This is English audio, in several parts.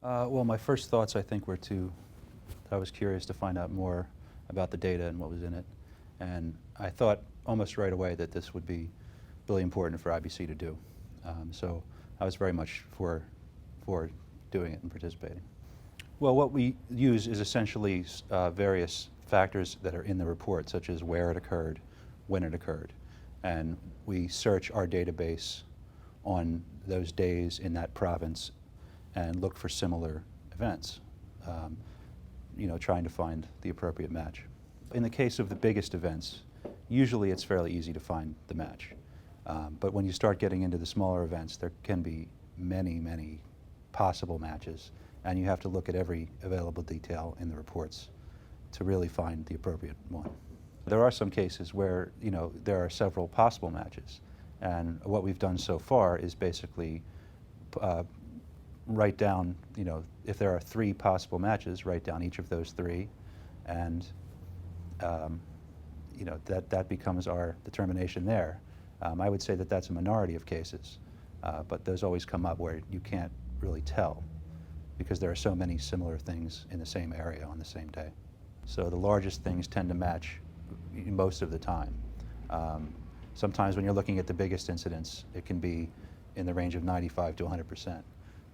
Well, my first thoughts, I think, were I was curious to find out more about the data and what was in it. And I thought almost right away that this would be really important for IBC to do. So I was very much for doing it and participating. Well, what we use is essentially various factors that are in the report, such as where it occurred, when it occurred. And we search our database on those days in that province and look for similar events, trying to find the appropriate match. In the case of the biggest events, usually it's fairly easy to find the match. But when you start getting into the smaller events, there can be many, many possible matches, and you have to look at every available detail in the reports to really find the appropriate one. There are some cases where there are several possible matches, and what we've done so far is basically write down, if there are 3 possible matches, write down each of those 3, and that becomes our determination there. I would say that that's a minority of cases, but those always come up where you can't really tell because there are so many similar things in the same area on the same day. So the largest things tend to match most of the time. Sometimes when you're looking at the biggest incidents, it can be in the range of 95 to 100%.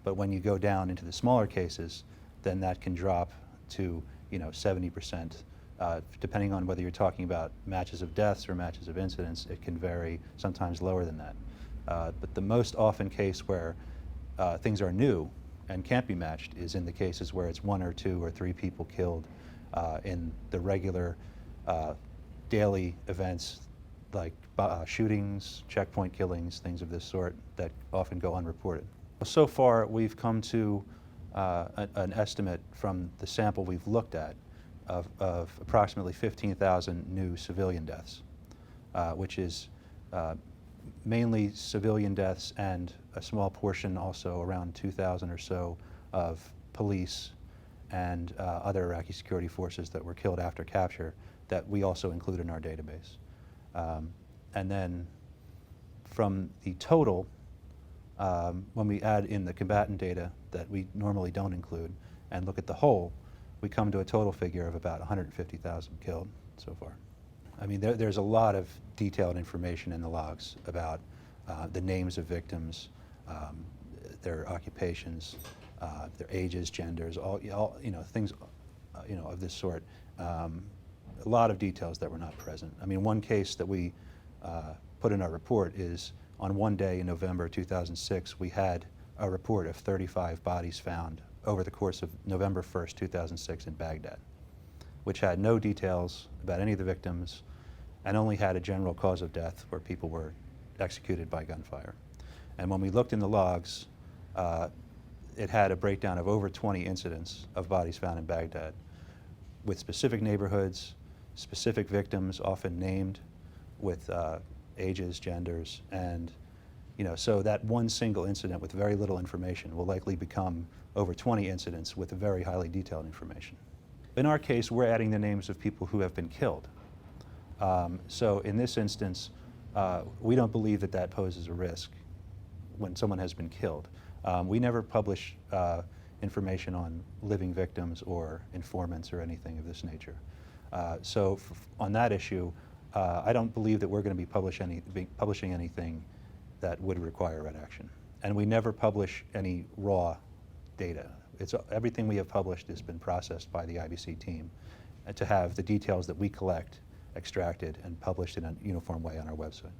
But when you go down into the smaller cases, then that can drop to 70%. Depending on whether you're talking about matches of deaths or matches of incidents, it can vary, sometimes lower than that. But the most often case where things are new and can't be matched is in the cases where it's 1 or 2 or 3 people killed in the regular daily events like shootings, checkpoint killings, things of this sort that often go unreported. So far, we've come to an estimate from the sample we've looked at of approximately 15,000 new civilian deaths, which is mainly civilian deaths and a small portion also, around 2,000 or so, of police and other Iraqi security forces that were killed after capture that we also include in our database. And then from the total, when we add in the combatant data that we normally don't include and look at the whole, we come to a total figure of about 150,000 killed so far. I mean, there's a lot of detailed information in the logs about the names of victims, their occupations, their ages, genders, all things of this sort. A lot of details that were not present. I mean, one case that we put in our report is on one day in November 2006, we had a report of 35 bodies found over the course of November 1st, 2006 in Baghdad, which had no details about any of the victims and only had a general cause of death where people were executed by gunfire. And when we looked in the logs, it had a breakdown of over 20 incidents of bodies found in Baghdad with specific neighborhoods, specific victims, often named with ages, genders, and so that one single incident with very little information will likely become over 20 incidents with very highly detailed information. In our case, we're adding the names of people who have been killed. So in this instance, we don't believe that that poses a risk when someone has been killed. We never publish information on living victims or informants or anything of this nature. So on that issue, I don't believe that we're going to be publishing anything that would require red action. And we never publish any raw data. Everything we have published has been processed by the IBC team to have the details that we collect extracted and published in a uniform way on our website.